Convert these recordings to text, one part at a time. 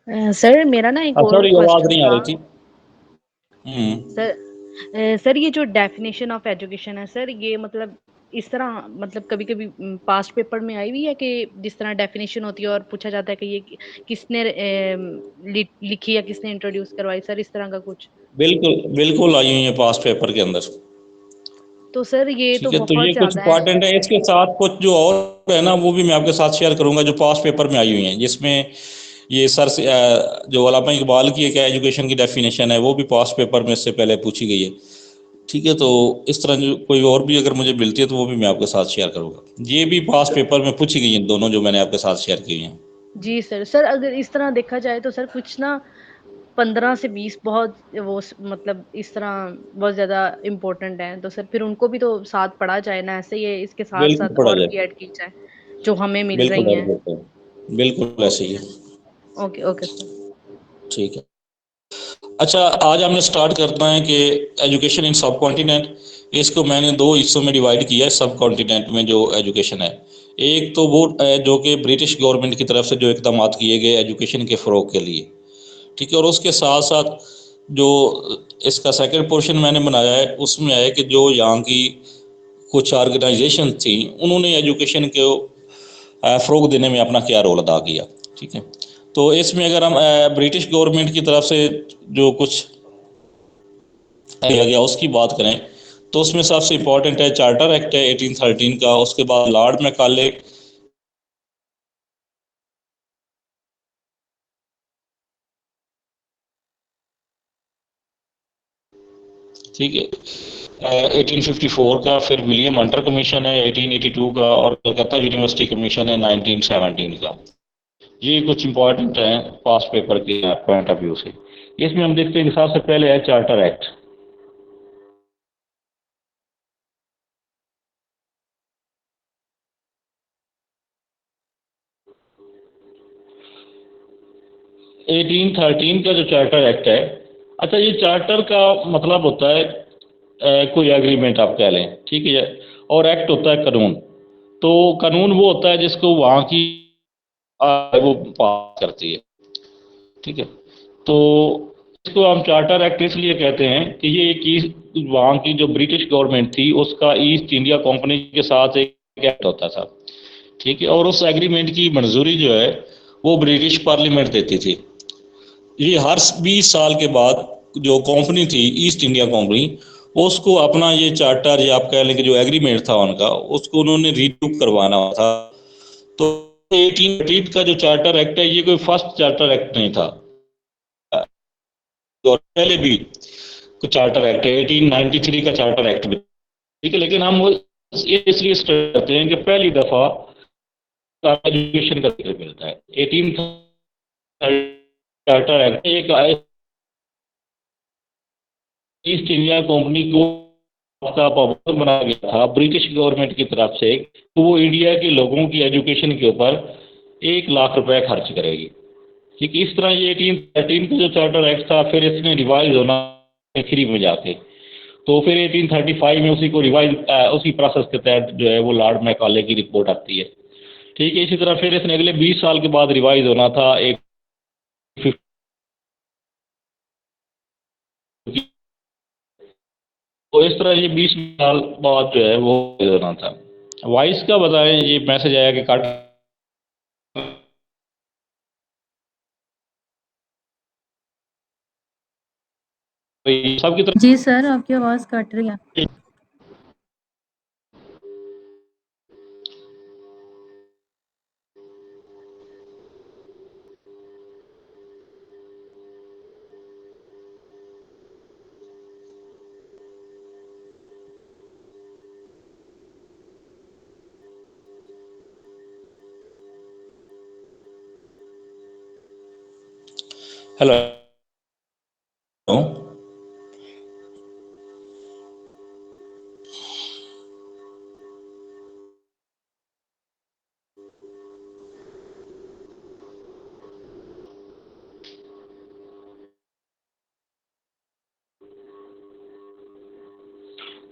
Sir मेरा ना एक और सॉरी, आवाज क्वेश्चन नहीं आ था। रही थी। हम्म। सर सर ये जो डेफिनेशन ऑफ एजुकेशन है सर, ये मतलब इस तरह मतलब कभी कभी पास्ट पेपर में आई हुई है कि जिस तरह डेफिनेशन होती है और पूछा जाता है कि ये किसने लिखी या किसने इंट्रोड्यूस करवाई, सर इस तरह का कुछ। बिल्कुल बिल्कुल आई हुई है पास्ट पेपर के अंदर। तो सर ये तो ठीक है, तो बहुत ये कुछ ज्यादा है। इंपॉर्टेंट है। इसके साथ कुछ जो और है ना, वो भी मैं आपके साथ शेयर करूंगा, जो पास्ट पेपर में आई हुई हैं, जिसमें ये सर से जो अल्लामा इकबाल की क्या एजुकेशन की डेफिनेशन है, वो भी पास्ट पेपर में इससे पहले पूछी गई है। ठीक है, तो इस तरह जो कोई और भी अगर मुझे मिलती है तो वो भी मैं आपके साथ शेयर करूंगा। ये भी पास्ट तो पेपर में पूछी गई हैं, दोनों जो मैंने आपके साथ शेयर की हैं। जी सर, सर अगर इस तरह देखा जाए तो सर कुछ ना 15 से 20 बहुत मतलब इस तरह बहुत ज्यादा इम्पोर्टेंट है, तो सर फिर उनको भी तो साथ पढ़ा जाए ना, ऐसे ये इसके साथ बिल्कुल साथ पढ़ा और जाए। भी ऐड की जाए जो हमें मिल बिल्कुल रही ऐड हैं। करते हैं, बिल्कुल ऐसे ओके ही सर। है। Okay okay sir. ठीक है। अच्छा, आज हमने स्टार्ट करना है कि एजुकेशन इन सब कॉन्टिनेंट। इसको मैंने दो हिस्सों में डिवाइड किया है सब कॉन्टिनेंट में जो एजुकेशन है। एक तो वो है जो कि ब्रिटिश गवर्नमेंट की तरफ से जो इकदाम किए गए एजुकेशन के फ़रोग के लिए। ठीक है, और उसके साथ साथ जो इसका सेकंड पोर्शन मैंने बनाया है, उसमें है कि जो यहाँ की कुछ ऑर्गेनाइजेशन थी, उन्होंने एजुकेशन को फ़रोग देने में अपना क्या रोल अदा किया। ठीक है, तो इसमें अगर हम ब्रिटिश गवर्नमेंट की तरफ से जो कुछ किया गया उसकी बात करें, तो उसमें सबसे इम्पोर्टेंट है चार्टर एक्ट है 1813 का। उसके बाद लॉर्ड मैकाले, ठीक है, 1854 का। फिर विलियम हंटर कमीशन है 1882 का, और कलकत्ता यूनिवर्सिटी कमीशन है 1917 का। ये कुछ इंपॉर्टेंट है पास्ट पेपर के पॉइंट ऑफ व्यू से। इसमें हम देखते हैं कि सबसे पहले है चार्टर एक्ट। एटीन थर्टीन का जो चार्टर एक्ट है, अच्छा, ये चार्टर का मतलब होता है कोई एग्रीमेंट आप कह लें, ठीक है। और एक्ट होता है कानून। तो कानून वो होता है जिसको वहाँ की वो पास करती है। ठीक है, तो इसको हम चार्टर एक्ट इसलिए कहते हैं कि ये एक वहाँ की जो ब्रिटिश गवर्नमेंट थी उसका ईस्ट इंडिया कंपनी के साथ एक एक्ट होता था। ठीक है, और उस एग्रीमेंट की मंजूरी जो है वो ब्रिटिश पार्लियामेंट देती थी। ये हर 20 साल के बाद जो कंपनी थी ईस्ट इंडिया कंपनी, उसको अपना ये चार्टर या आप कह लें कि जो एग्रीमेंट था उनका, उसको उन्होंने रिन्यू करवाना था। तो 1838 का जो चार्टर एक्ट है, ये कोई फर्स्ट चार्टर एक्ट नहीं था। और पहले भी कुछ चार्टर एक्ट है, 1893 का चार्टर एक्ट भी। ठीक है, लेकिन हम वो इसलिए स्ट्रेस करते हैं कि पहली दफा एजुकेशन का जिक्र मिलता है। 18 चार्टर एक्ट एक ईस्ट इंडिया कंपनी को का पाबंद बनाया गया था ब्रिटिश गवर्नमेंट की तरफ से, तो वो इंडिया के लोगों की एजुकेशन के ऊपर 1 लाख रुपए खर्च करेगी। ठीक, इस तरह ये 1813 का जो चार्टर एक्ट था, फिर इसने रिवाइज होना 3 में जाके, तो फिर 1835 में उसी को रिवाइज उसी प्रोसेस के तहत जो है वो लॉर्ड मैकाले की रिपोर्ट आती है। ठीक है, इसी तरह फिर इसने अगले 20 साल के बाद रिवाइज होना था एक। तो इस तरह ये 20 साल बाद जो है वो होना था। वॉइस का बताएं, ये मैसेज आया कि काट सबकी जी सर, आपकी आवाज कट रही है। तरफ। हेलो।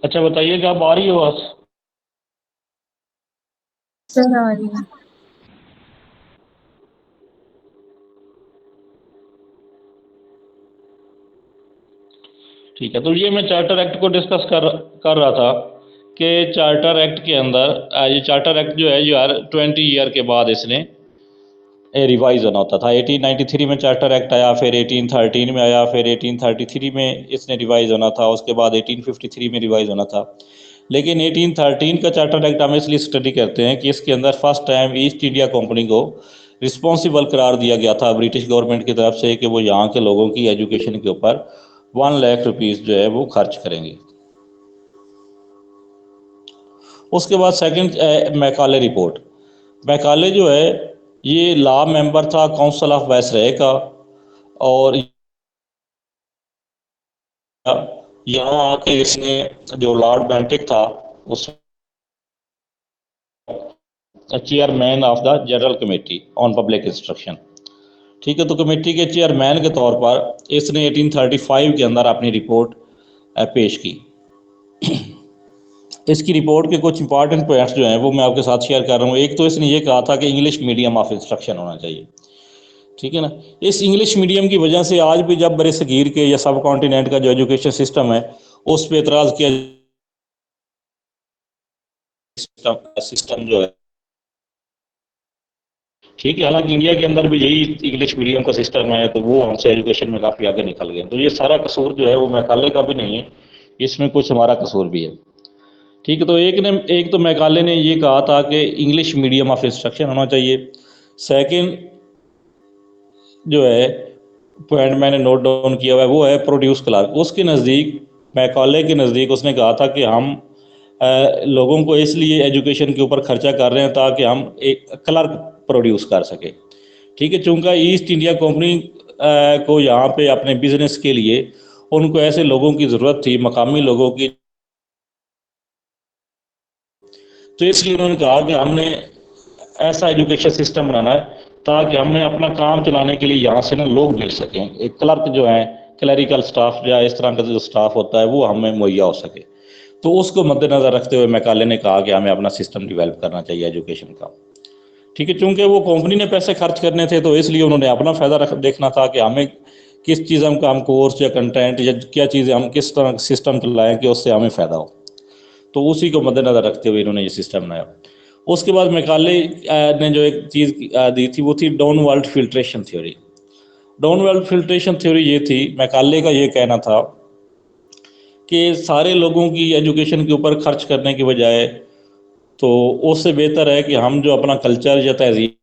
अच्छा, बताइएगा अब आ रही है आवाज? सर आ रही है। ठीक है, तो ये मैं चार्टर एक्ट को डिस्कस कर रहा था कि चार्टर एक्ट के अंदर ये चार्टर एक्ट जो है ये हर 20 ईयर के बाद इसने रिवाइज होना होता था। 1893 में चार्टर एक्ट आया, फिर 1813 में आया, फिर 1833 में इसने रिवाइज होना था, उसके बाद 1853 में रिवाइज होना था। लेकिन 1813 का चार्टर एक्ट हम इसलिए स्टडी करते हैं कि इसके अंदर first time east India company को रिस्पॉन्सिबल करार दिया गया था ब्रिटिश गवर्नमेंट की तरफ से कि वो यहाँ के लोगों की एजुकेशन के ऊपर 1 लाख रुपीज़ जो है वो खर्च करेंगे। उसके बाद सेकंड मैकाले रिपोर्ट। मैकाले जो है ये लॉ मेंबर था काउंसिल ऑफ वायसराय का, और यहाँ आके इसने जो लॉर्ड बेंटिक था उस chairman of the general committee on public instruction, ठीक है, तो कमेटी के चेयरमैन के तौर पर इसने 1835 के अंदर अपनी रिपोर्ट पेश की। इसकी रिपोर्ट के कुछ इंपॉर्टेंट पॉइंट्स जो हैं वो मैं आपके साथ शेयर कर रहा हूँ। एक तो इसने ये कहा था कि इंग्लिश मीडियम ऑफ इंस्ट्रक्शन होना चाहिए, ठीक है ना। इस इंग्लिश मीडियम की वजह से आज भी जब बरसगीर के या सब कॉन्टिनेंट का जो एजुकेशन सिस्टम है उस पर एतराज़ किया, सिस्टम जो है, ठीक है, हालांकि इंडिया के अंदर भी यही इंग्लिश मीडियम का सिस्टम है, तो वो हमसे एजुकेशन में काफ़ी आगे निकल गए। तो ये सारा कसूर जो है वो मैकाले का भी नहीं है, इसमें कुछ हमारा कसूर भी है, ठीक है। तो एक तो मैकाले ने ये कहा था कि इंग्लिश मीडियम ऑफ इंस्ट्रक्शन होना चाहिए। सेकंड जो है पॉइंट मैंने नोट डाउन किया हुआ है वो है प्रोड्यूस क्लर्क। उसके नज़दीक, मैकाले के नज़दीक उसने कहा था कि हम लोगों को इसलिए एजुकेशन के ऊपर खर्चा कर रहे हैं ताकि हम एक क्लर्क प्रोड्यूस कर सके, ठीक है। चूँकि ईस्ट इंडिया कंपनी को यहाँ पे अपने बिजनेस के लिए उनको ऐसे लोगों की ज़रूरत थी, मकामी लोगों की, तो इसलिए उन्होंने कहा कि हमने ऐसा एजुकेशन सिस्टम बनाना है ताकि हमें अपना काम चलाने के लिए यहाँ से ना लोग मिल सकें, एक क्लर्क जो है, क्लरिकल स्टाफ या इस तरह का जो स्टाफ होता है वो हमें मुहैया हो सके। तो उसको मद्देनज़र रखते हुए मैकाले ने कहा कि हमें अपना सिस्टम डेवलप करना चाहिए एजुकेशन का, ठीक है। चूँकि वो कंपनी ने पैसे खर्च करने थे तो इसलिए उन्होंने अपना फ़ायदा देखना था कि हमें किस चीज़ का हम कोर्स या कंटेंट या क्या चीज़ें हम किस तरह सिस्टम चलाएँ कि उससे हमें फ़ायदा हो, तो उसी को मद्देनज़र रखते हुए इन्होंने ये सिस्टम बनाया। उसके बाद मैकाले ने जो एक चीज़ दी थी वो थी downward filtration theory. Downward filtration theory ये थी, मैकाले का ये कहना था कि सारे लोगों की एजुकेशन के ऊपर खर्च करने के बजाय तो उससे बेहतर है कि हम जो अपना कल्चर या तहजीब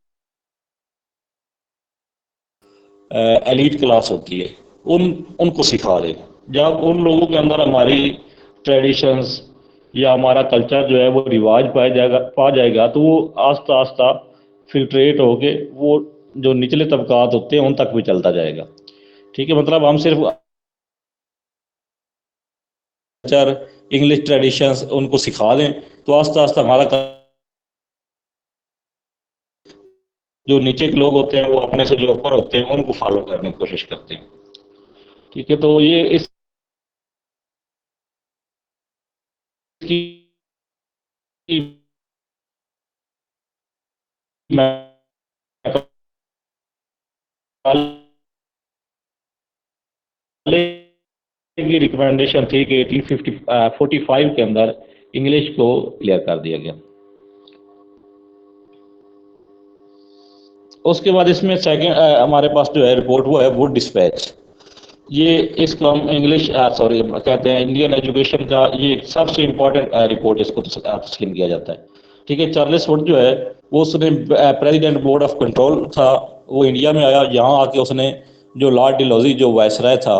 एलीट क्लास होती है उनको सिखा दें। जब उन लोगों के अंदर हमारी ट्रेडिशंस या हमारा कल्चर जो है वो रिवाज पा जाएगा तो वो आस्ता आस्ता फिल्ट्रेट होके वो जो निचले तबकात होते हैं उन तक भी चलता जाएगा, ठीक है। मतलब हम सिर्फ कल्चर, इंग्लिश ट्रेडिशंस उनको सिखा दें तो आस्ता आस्ता हमारा जो नीचे के लोग होते हैं वो अपने से जो ऊपर होते हैं उनको फॉलो करने की कोशिश करते हैं, ठीक है। तो ये इसकी की रिकमेंडेशन थी कि 1845 के अंदर इंग्लिश को क्लियर कर दिया गया। उसके बाद इसमें सेकंड हमारे पास जो है रिपोर्ट वो है वुड डिस्पैच। ये इसको हम इंग्लिश सॉरी कहते हैं इंडियन एजुकेशन का ये सबसे इम्पोर्टेंट रिपोर्ट इसको तस्लीम किया जाता है, ठीक है। चार्ल्स वुड जो है वो उसने प्रेसिडेंट बोर्ड ऑफ कंट्रोल था, वो इंडिया में आया। यहाँ आके उसने जो लॉर्ड डलहौजी जो वायसराय था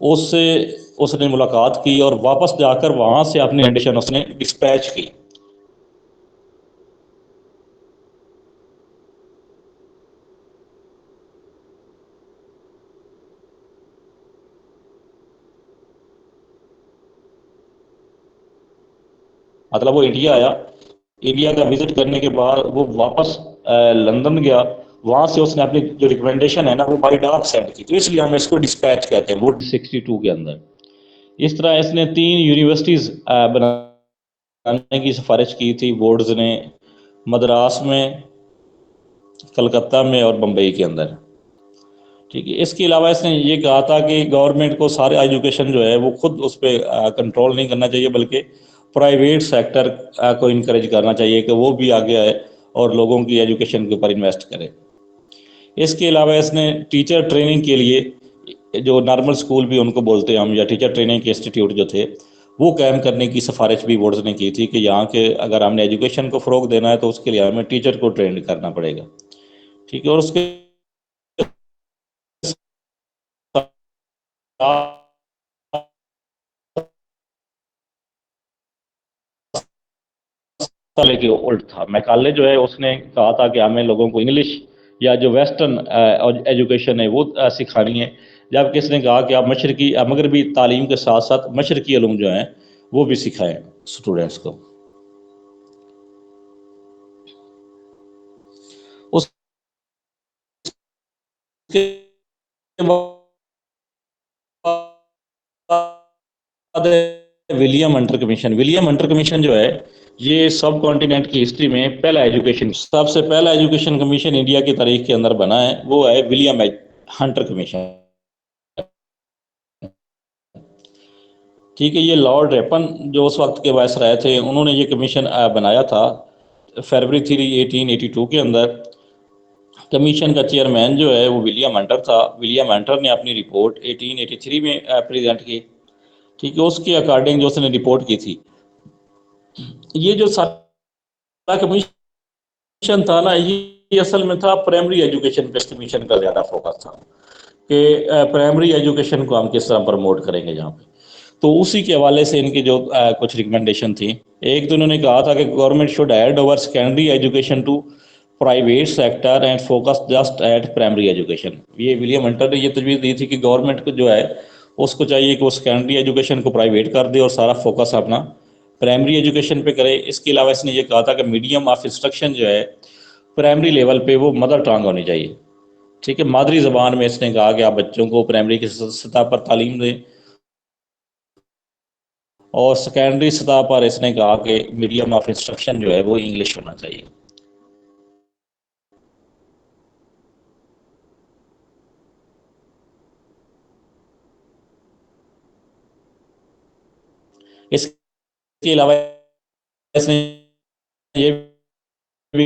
उससे उसने मुलाकात की और वापस जाकर वहाँ से अपनी कंडीशन उसने डिस्पैच की। मतलब वो इंडिया आया, इंडिया का विजिट करने के बाद वो वापस लंदन गया, वहाँ से उसने अपनी जो रिकमेंडेशन है ना वो बाई डाक सेंड की, तो इसलिए हम इसको डिस्पैच कहते हैं वो 62 के अंदर। इस तरह इसने 3 यूनिवर्सिटीज़ बनाने की सिफारिश की थी बोर्ड्स ने, मद्रास में, कलकत्ता में और बम्बई के अंदर, ठीक है। इसके अलावा इसने ये कहा था कि गवर्नमेंट को सारे एजुकेशन जो है वो खुद उस पर कंट्रोल नहीं करना चाहिए, बल्कि प्राइवेट सेक्टर को इनकरेज करना चाहिए कि वो भी आगे आए और लोगों की एजुकेशन के ऊपर इन्वेस्ट करे। इसके अलावा इसने टीचर ट्रेनिंग के लिए जो नॉर्मल स्कूल भी उनको बोलते हैं हम, या टीचर ट्रेनिंग के इंस्टीट्यूट जो थे, वो कायम करने की सिफारिश भी बोर्ड ने की थी कि यहाँ के अगर हमने एजुकेशन को फ़रोग देना है तो उसके लिए हमें टीचर को ट्रेन करना पड़ेगा। ठीक है। और उसके साले के उल्ट था। मैकाले जो है उसने कहा था कि हमें लोगों को इंग्लिश या जो वेस्टर्न एजुकेशन है वो सिखानी है, जबकि इसने कहा कि आप मशरकी मगरबी तालीम के साथ साथ मशरकी इल्म जो हैं वो भी सिखाएं स्टूडेंट्स को। उसके बाद विलियम हंटर कमीशन जो है ये सब कॉन्टिनेंट की हिस्ट्री में पहला एजुकेशन, सबसे पहला एजुकेशन कमीशन इंडिया की तारीख के अंदर बना है, वो है विलियम हंटर कमीशन। ठीक है। ये लॉर्ड रेपन जो उस वक्त के वायसराय थे, उन्होंने ये कमीशन बनाया था फरवरी 1882 के अंदर। कमीशन का चेयरमैन जो है वो विलियम हंटर था। विलियम हंटर ने अपनी रिपोर्ट 1883 में प्रेजेंट की। ठीक है। उसके अकॉर्डिंग जो उसने रिपोर्ट की थी, ये जो सारा कमीशन था ना, ये असल में था प्राइमरी एजुकेशन पे कमीशन का ज़्यादा फोकस था कि प्राइमरी एजुकेशन को हम किस तरह प्रमोट करेंगे जहाँ पे। तो उसी के हवाले से इनकी जो कुछ रिकमेंडेशन थी, एक तो इन्होंने कहा था कि government should hand over secondary education to private sector and focus just at primary education. ये विलियम हंटर ने ये तजवीज़ दी थी कि गवर्नमेंट को जो है उसको चाहिए कि वो सेकेंडरी एजुकेशन को प्राइवेट कर दे और सारा फोकस अपना प्राइमरी एजुकेशन पे करे। इसके अलावा इसने ये कहा था कि मीडियम ऑफ इंस्ट्रक्शन जो है प्राइमरी लेवल पे वो मदर टंग होनी चाहिए। ठीक है। मादरी ज़बान में इसने कहा कि आप बच्चों को प्राइमरी की सतह पर तालीम दें, और सेकेंडरी सतह पर इसने कहा कि मीडियम ऑफ इंस्ट्रक्शन जो है वो इंग्लिश होना चाहिए। इसके अलावा इसने ये भी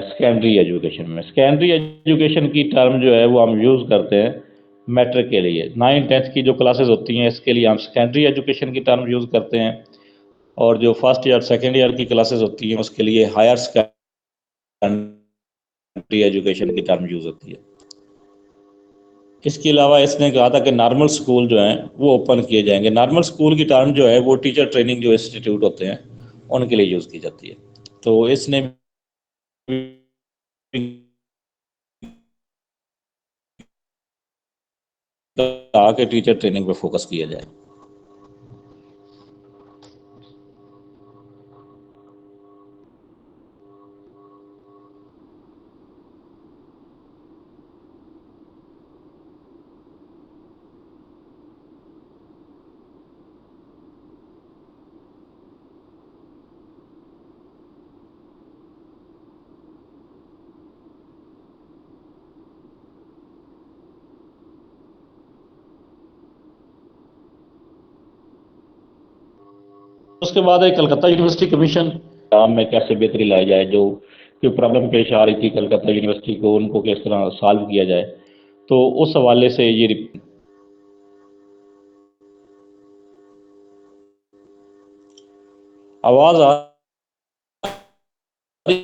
सेकेंडरी एजुकेशन की टर्म जो है वो हम यूज़ करते हैं मैट्रिक के लिए। 9th-10th की जो क्लासेस होती हैं इसके लिए हम सेकेंडरी एजुकेशन की टर्म यूज़ करते हैं, और जो फर्स्ट ईयर सेकेंड ईयर की क्लासेस होती हैं उसके लिए हायर सेकेंडरी एजुकेशन की टर्म यूज़ होती है। इसके अलावा इसने कहा था कि नॉर्मल स्कूल जो हैं वो ओपन किए जाएंगे। नॉर्मल स्कूल की टर्म जो है वो टीचर ट्रेनिंग जो इंस्टीट्यूट होते हैं उनके लिए यूज़ की जाती है। तो इसने कहा कि टीचर ट्रेनिंग पे फोकस किया जाए। उसके बाद एक कलकत्ता यूनिवर्सिटी कमीशन, काम में कैसे बेहतरी लाई जाए, जो कोई प्रॉब्लम पेश आ रही थी कलकत्ता यूनिवर्सिटी को, उनको किस तरह सॉल्व किया जाए। तो उस हवाले से ये आवाज़ आ रही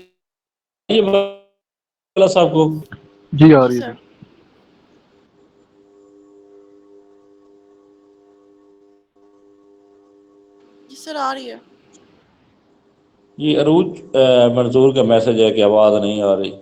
है बला साहब को? जी आ रही है सर। जी सर आ रही है। ये अरूज मंजूर का मैसेज है कि आवाज़ नहीं आ रही।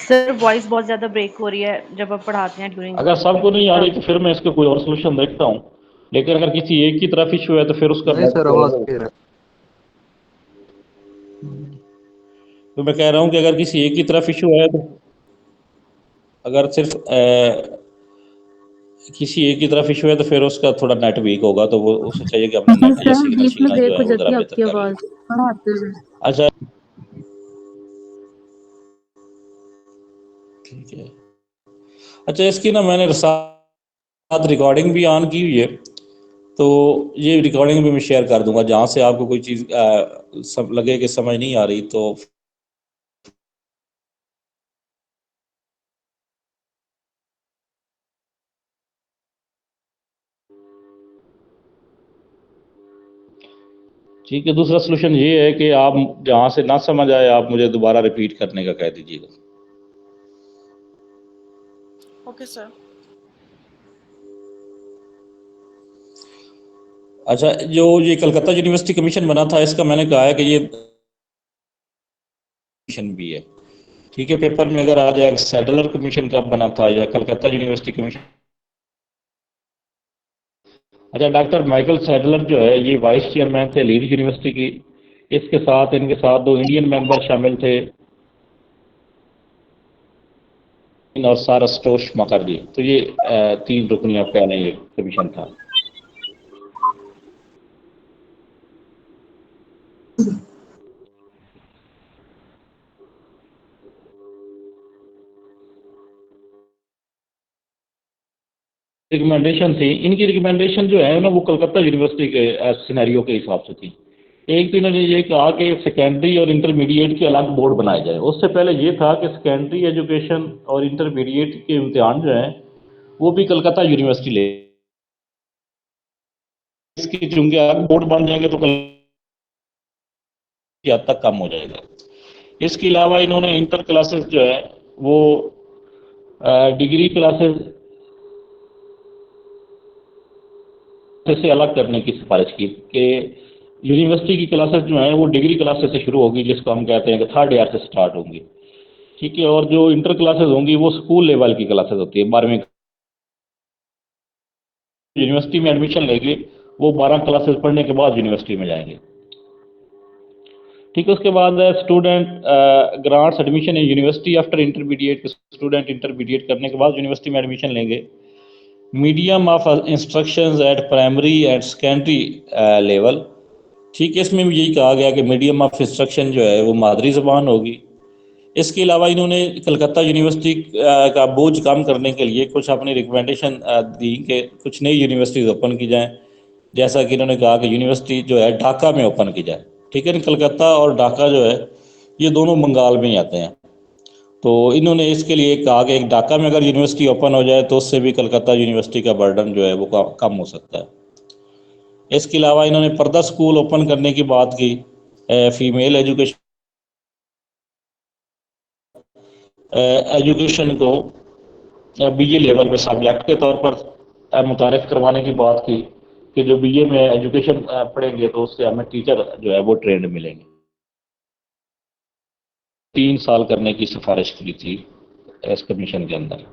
सर वॉइस बहुत ज्यादा ब्रेक हो रही है जब आप पढ़ाते हैं ड्यूरिंग। अगर सबको नहीं आ रही तो फिर मैं इसका कोई और सोल्यूशन देखता हूँ, लेकिन अगर किसी एक की तरफ इशू है तो फिर उसका नहीं सर आवाज क्लियर है। तो मैं कह रहा हूँ कि अगर किसी एक की तरफ इशू है तो अगर सिर्फ किसी एक की तरफ इशू है तो फिर उसका थोड़ा नेट वीक होगा, तो वो उसे चाहिए कि अपना नेट या सर सिग्नल बीच में जो ब्रेक है हो वो जाती ज़रा है बेहतर आपकी कर ले। आवाज पढ़ाते हुए। अच्छा, ठीक है। अच्छा, इसकी ना मैंने साथ रिकॉर्डिंग भी ऑन की हुई है, तो ये रिकॉर्डिंग भी मैं शेयर कर दूंगा। जहाँ से आपको कोई चीज़ सब लगे कि समझ नहीं आ रही तो ठीक है। दूसरा सलूशन ये है कि आप जहाँ से ना समझ आए आप मुझे दोबारा रिपीट करने का कह दीजिएगा। Okay, sir. अच्छा, जो ये कलकत्ता यूनिवर्सिटी कमीशन बना था, इसका मैंने कहा है कि ये कमीशन भी है। ठीक है, पेपर में अगर आ जाए सैडलर कमीशन कब बना था या कलकत्ता यूनिवर्सिटी कमीशन। अच्छा, डॉक्टर माइकल सैडलर जो है ये वाइस चेयरमैन थे लीड्स यूनिवर्सिटी की। इसके साथ इनके साथ दो इंडियन मेंबर शामिल थे और सारस्टोश मुखर्जी। तो ये तीन रुकनी आप कह लें ये कमीशन था। रिकमेंडेशन थी इनकी, रिकमेंडेशन जो है ना वो कलकत्ता यूनिवर्सिटी के सिनेरियो के हिसाब से थी। एक तो इन्होंने ये कहा कि सेकेंडरी और इंटरमीडिएट के अलग बोर्ड बनाए जाए। उससे पहले ये था कि सेकेंडरी एजुकेशन और इंटरमीडिएट के इम्तिहान जो हैं वो भी कलकत्ता यूनिवर्सिटी ले। इसकी चूंकि अलग बोर्ड बन जाएंगे तो हद तक कम हो जाएगा। इसके अलावा इन्होंने इंटर क्लासेस जो है वो डिग्री क्लासेस से अलग करने की सिफारिश की कि यूनिवर्सिटी की क्लासेस जो हैं वो डिग्री क्लासेस से शुरू होगी, जिसको हम कहते हैं कि थर्ड ईयर से स्टार्ट होंगी। ठीक है, और जो इंटर क्लासेस होंगी वो स्कूल लेवल की क्लासेस होती है। 12वीं यूनिवर्सिटी में एडमिशन लेंगे वो 12 क्लासेस पढ़ने के बाद यूनिवर्सिटी में जाएंगे। ठीक है, उसके बाद student grants admission in university after intermediate. Student intermediate करने के बाद यूनिवर्सिटी में एडमिशन लेंगे। Medium of instructions eight primary and secondary level. ठीक है, इसमें भी यही कहा गया कि मीडियम ऑफ इंस्ट्रक्शन जो है वो मादरी ज़बान होगी। इसके अलावा इन्होंने कलकत्ता यूनिवर्सिटी का बोझ कम करने के लिए कुछ अपनी रिकमेंडेशन दी कि कुछ नई यूनिवर्सिटीज़ ओपन की जाएं। जैसा कि इन्होंने कहा कि यूनिवर्सिटी जो है ढाका में ओपन की जाए। ठीक है, कलकत्ता और ढाका जो है ये दोनों बंगाल में ही आते हैं। तो इन्होंने इसके लिए कहा कि एक ढाका में अगर यूनिवर्सिटी ओपन हो जाए तो उससे भी कलकत्ता यूनिवर्सिटी का बर्डन जो है वो कम हो सकता है। इसके अलावा इन्होंने पर्दा स्कूल ओपन करने की बात की। फीमेल एजुकेशन को बीए लेवल पे सब्जेक्ट के तौर पर मुतारिफ करवाने की बात की कि जो बीए में एजुकेशन पढ़ेंगे तो उससे हमें टीचर जो है वो ट्रेंड मिलेंगे। 3 साल करने की सिफारिश की थी इस कमीशन के अंदर।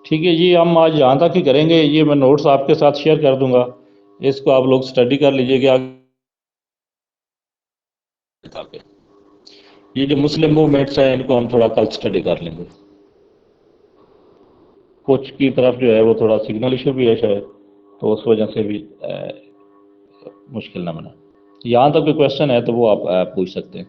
ठीक है, ये हम आज यहाँ तक ही करेंगे। ये मैं नोट्स आपके साथ शेयर कर दूंगा, इसको आप लोग स्टडी कर लीजिएगा। ये जो मुस्लिम मूवमेंट्स हैं इनको हम थोड़ा कल स्टडी कर लेंगे। कुछ की तरफ जो है वो थोड़ा सिग्नल इशू भी है शायद, तो उस वजह से भी मुश्किल ना बना। यहाँ तक कोई क्वेश्चन है तो वो आप पूछ सकते हैं।